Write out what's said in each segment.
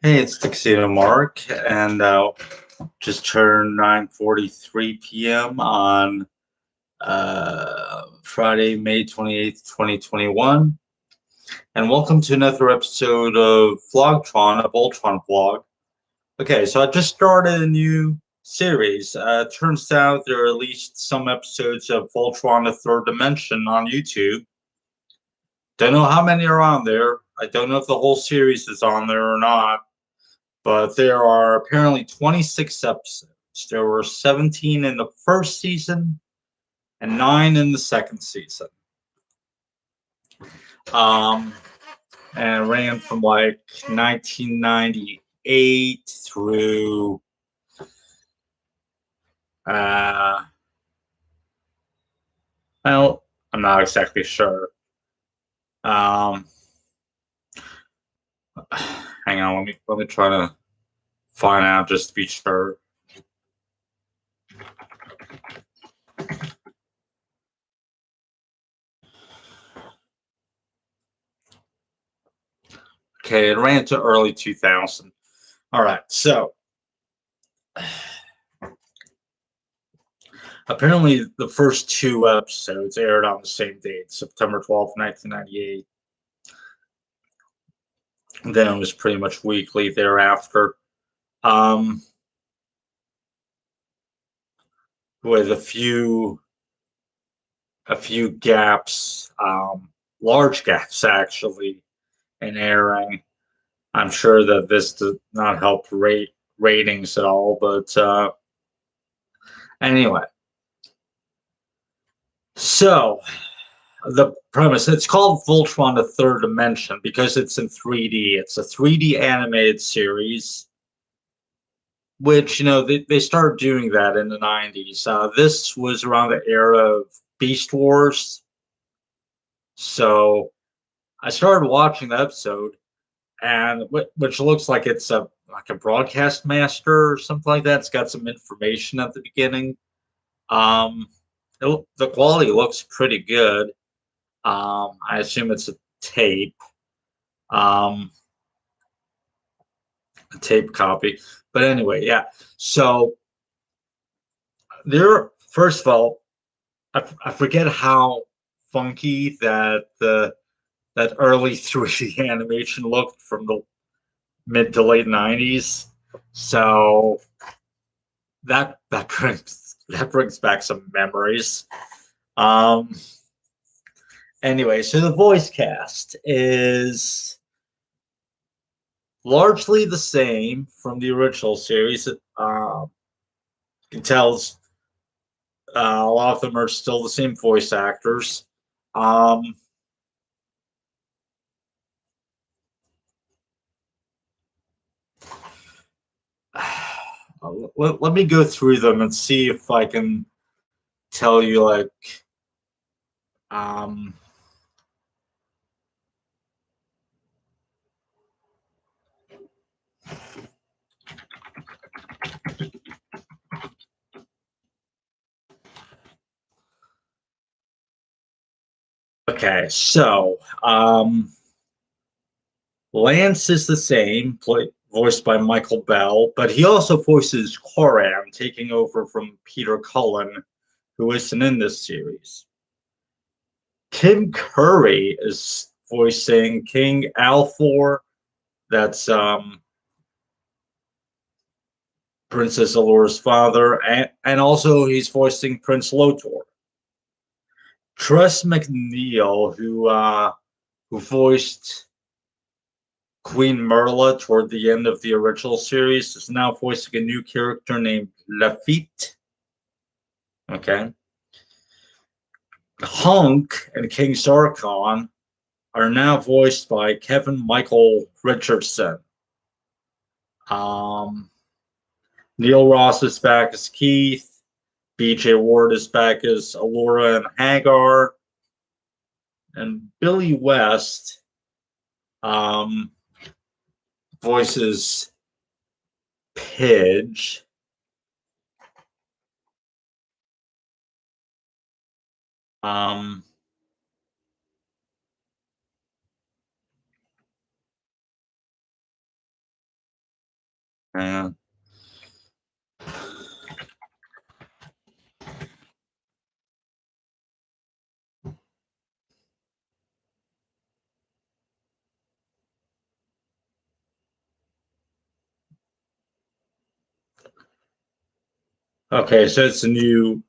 Hey, it's Tuxedo Mark, and just turned 9:43 p.m. on Friday, May 28th, 2021. And welcome to another episode of VLOGTRON, a Voltron vlog. Okay, so I just started a new series. Turns out there are at least some episodes of Voltron, the Third Dimension on YouTube. Don't know how many are on there. I don't know if the whole series is on there or not. But there are apparently 26 episodes. There were 17 in the first season and 9 in the second season. Um, and it ran from like 1998 through uh, well, I'm not exactly sure. Um, hang on, let me try to find out just to be sure. Okay, it ran to early 2000. All right, so apparently the first two episodes aired on the same date, September 12th, 1998. Then it was pretty much weekly thereafter, um, with a few gaps, large gaps actually, in airing. I'm sure that this did not help ratings at all, but anyway. So the premise, it's called Voltron the Third Dimension because it's in 3D. It's a 3D animated series, which, they started doing that in the 90s. This was around the era of Beast Wars. So I started watching the episode, and which looks like it's a broadcast master or something like that. It's got some information at the beginning. Um, the quality looks pretty good. I assume it's um, a tape copy. But anyway, yeah. So there, first of all, I forget how funky that early 3D animation looked from the mid to late 90s. So that brings back some memories. Um, anyway, so the voice cast is largely the same from the original series. You can tell a lot of them are still the same voice actors. Um, let me go through them and see if I can tell you like um, okay, so Lance is the same, voiced by Michael Bell, but he also voices Coran, taking over from Peter Cullen, who isn't in this series. Tim Curry is voicing King Alfor. That's Princess Allure's father, and also he's voicing Prince Lotor. Tress MacNeille, who voiced Queen Merla toward the end of the original series, is now voicing a new character named Lafitte. Okay. Hunk and King Sarkon are now voiced by Kevin Michael Richardson. Um, Neil Ross is back as Keith. BJ Ward is back as Allura and Hagar. And Billy West um, voices Pidge. Um, man. Okay, so it's a new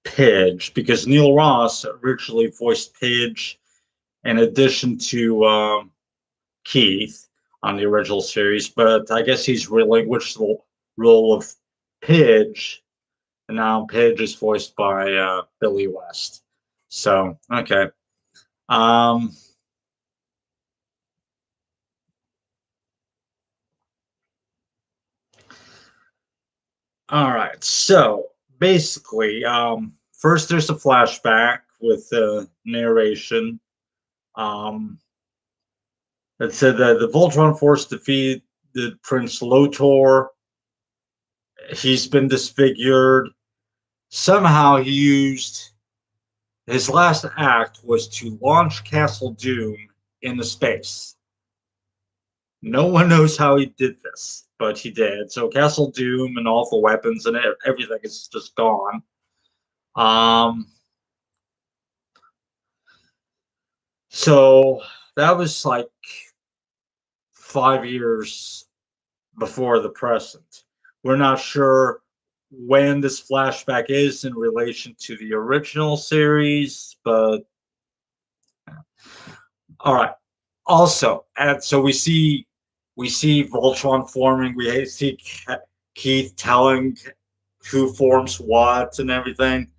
Pidge because Neil Ross originally voiced Pidge in addition to Keith on the original series, but I guess he's relinquished the role of Pidge, and now Pidge is voiced by Billy West. So, okay. Um, all right. So, basically, first there's a flashback with the narration. Um, that said that the Voltron force defeated Prince Lotor. He's been disfigured. Somehow he used his last act was to launch Castle Doom into space. No one knows how he did this, but he did. So Castle Doom and all the weapons and everything is just gone. Um, so that was like 5 years before the present. We're not sure when this flashback is in relation to the original series, but all right. Also, and so we see Voltron forming. We see Keith telling who forms what and everything,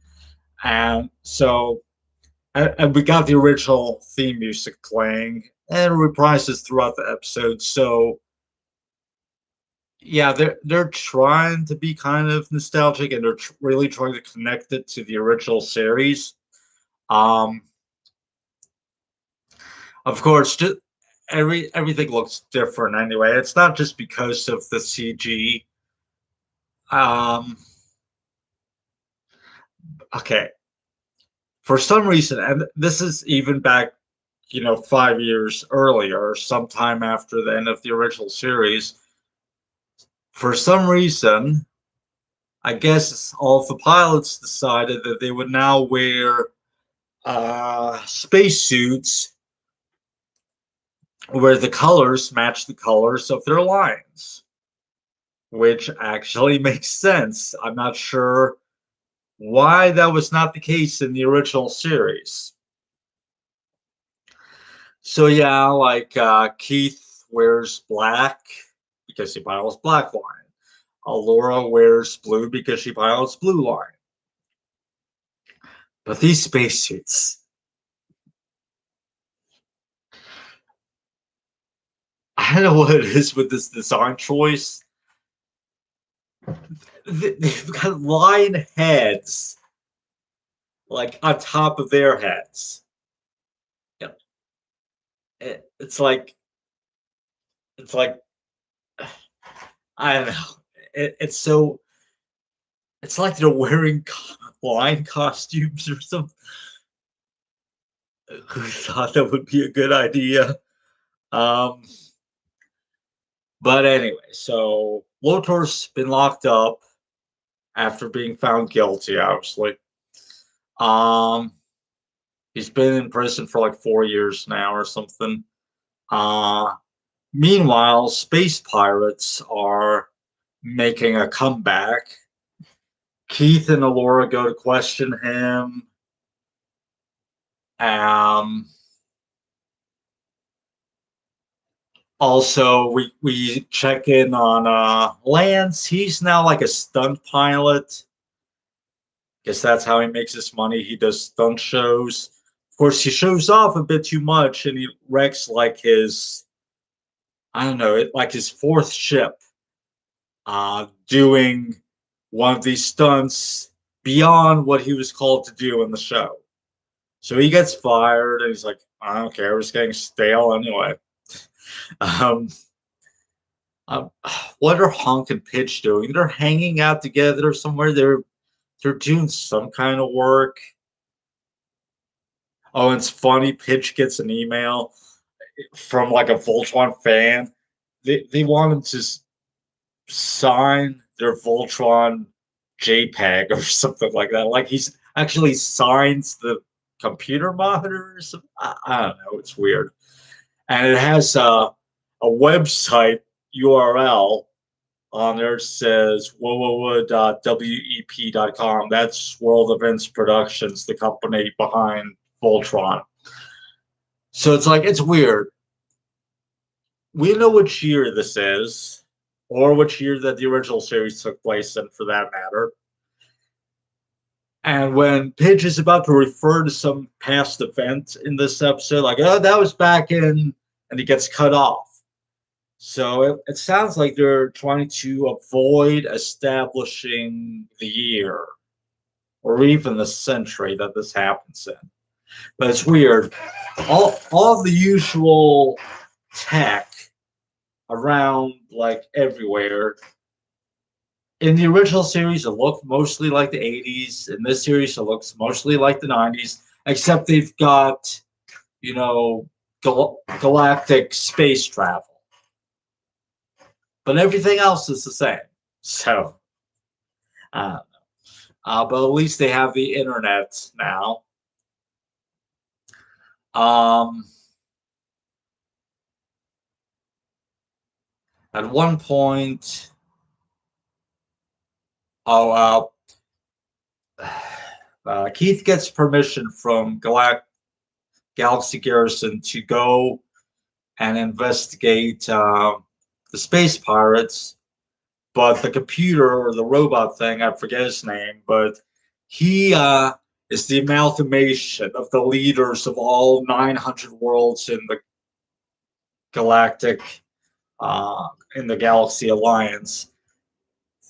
and so and we got the original theme music playing and reprises throughout the episode. So yeah, they're trying to be kind of nostalgic and they're really trying to connect it to the original series. Um, of course, just everything looks different anyway. It's not just because of the CG. Um, okay, for some reason, and this is even back, 5 years earlier, sometime after the end of the original series. For some reason, I guess all of the pilots decided that they would now wear spacesuits where the colors match the colors of their lines, which actually makes sense. I'm not sure why that was not the case in the original series. So yeah, like Keith wears black because he pilots Black Line. Laura wears blue because she pilots Blue Line. But these spacesuits, I don't know what it is with this design choice. They've got line heads like on top of their heads. Yeah, it's like it's like I don't know. It's so it's like they're wearing line costumes or something. Who thought that would be a good idea? Um, but anyway, so Lotor's been locked up after being found guilty, obviously. Um, he's been in prison for like 4 years now or something. Uh, Meanwhile, space pirates are making a comeback. Keith and Alora go to question him. Um, Also, we check in on Lance. He's now like a stunt pilot. Guess that's how he makes his money. He does stunt shows. Of course, he shows off a bit too much, and he wrecks like his I don't know, like his fourth ship, doing one of these stunts beyond what he was called to do in the show. So he gets fired, and he's like, I don't care. It's getting stale anyway. Um, Um, what are Honk and Pitch doing? They're hanging out together somewhere. They're doing some kind of work. Oh, and it's funny. Pitch gets an email from like a Voltron fan. They want him to sign their Voltron JPEG or something like that. Like he's actually signs the computer monitors. I don't know. It's weird. And it has a website URL on there. Says www.wep.com. That's World Events Productions, the company behind Voltron. So it's like, it's weird. We know which year this is, or which year that the original series took place in, for that matter. And when Pidge is about to refer to some past event in this episode, like, oh, that was back in, and he gets cut off. So it sounds like they're trying to avoid establishing the year or even the century that this happens in. But it's weird. All the usual tech around, like, everywhere. In the original series, it looked mostly like the 80s. In this series, it looks mostly like the 90s, except they've got, you know, galactic space travel. But everything else is the same. So, I don't know. But at least they have the internet now. At one point, oh, Keith gets permission from Galaxy Garrison to go and investigate the space pirates. But the computer or the robot thing, I forget his name, but he is the amalgamation of the leaders of all 900 worlds in the galactic, in the Galaxy Alliance.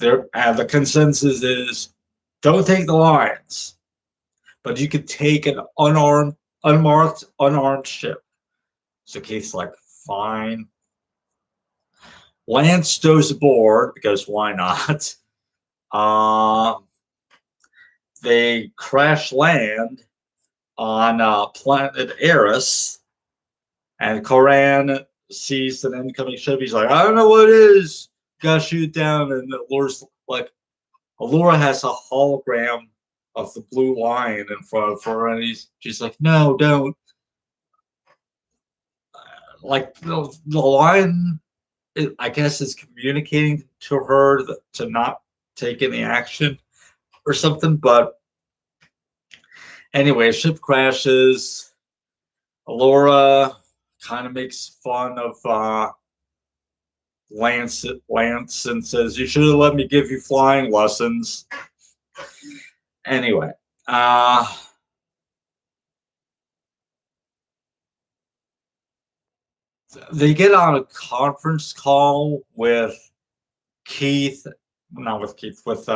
And the consensus is, don't take the Lions, but you could take an unmarked, unarmed ship. So Keith's like, fine. Lance goes aboard because why not? They crash land on planet Eris, and Koran sees an incoming ship. He's like, I don't know what it is. Gotta shoot down. And Allure's like, Allura has a hologram of the blue lion in front of her, and she's like, no, don't. Like the lion, I guess, is communicating to her to not take any action or something. But anyway, ship crashes. Allura kind of makes fun of Lance and says, you should have let me give you flying lessons. Anyway, they get on a conference call with Keith, not with Keith, with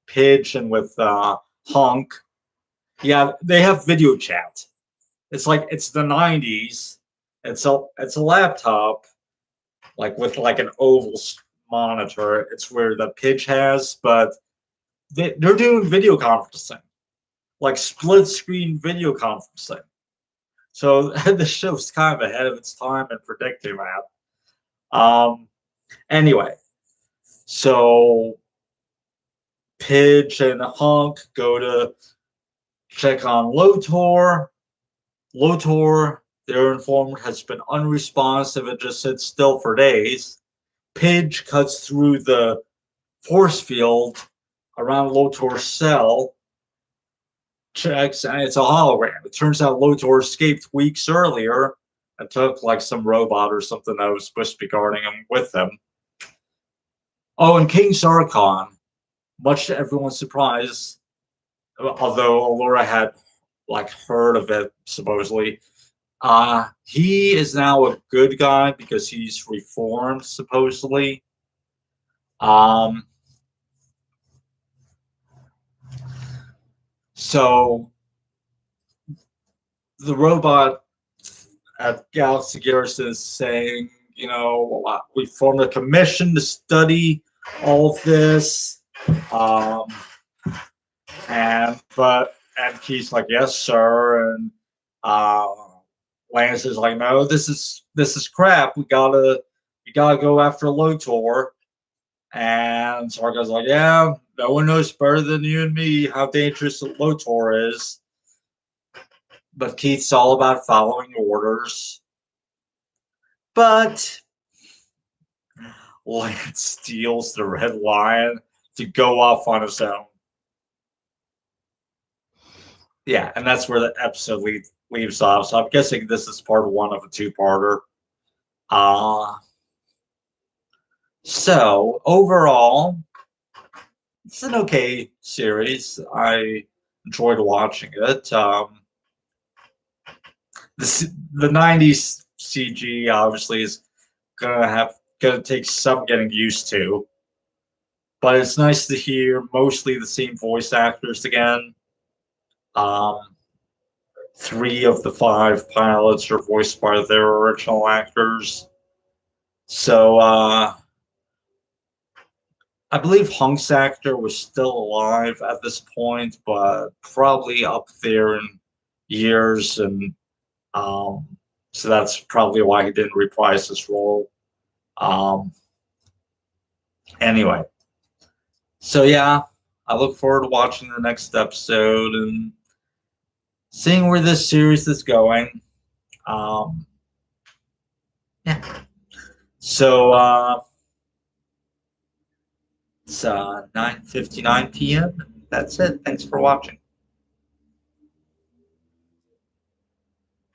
Pidge and with Hunk. Yeah, they have video chat. It's like it's the 90s. It's a laptop, like with like an oval monitor. It's where the Pidge has, but they're doing video conferencing, like split screen video conferencing. So the show's kind of ahead of its time in predicting that. Anyway, so Pidge and Hunk go to check on Lotor. Lotor, they're informed, has been unresponsive and just sits still for days. Pidge cuts through the force field around Lotor's cell, checks, and it's a hologram. It turns out Lotor escaped weeks earlier and took like some robot or something that was supposed to be guarding him with them. Oh, and King Sarkon, much to everyone's surprise, although Allura had like heard of it supposedly, he is now a good guy because he's reformed supposedly. So the robot at Galaxy Garrison is saying, you know, we formed a commission to study all of this. And Keith's like, yes, sir. And Lance is like, no, this is crap. We gotta go after Lotor. And Sargon's like, yeah, no one knows better than you and me how dangerous Lotor is. But Keith's all about following orders. But Lance steals the Red Lion to go off on his own. Yeah, and that's where the episode leaves off. So I'm guessing this is part one of a two-parter. So overall, it's an okay series. I enjoyed watching it. The '90s CG obviously is gonna take some getting used to, but it's nice to hear mostly the same voice actors again. Um, 3 of the 5 pilots are voiced by their original actors. So I believe Hunk's actor was still alive at this point, but probably up there in years, and so that's probably why he didn't reprise his role. Um, anyway, so yeah, I look forward to watching the next episode and seeing where this series is going. Um, yeah. So it's 9:59 p.m. That's it. Thanks for watching.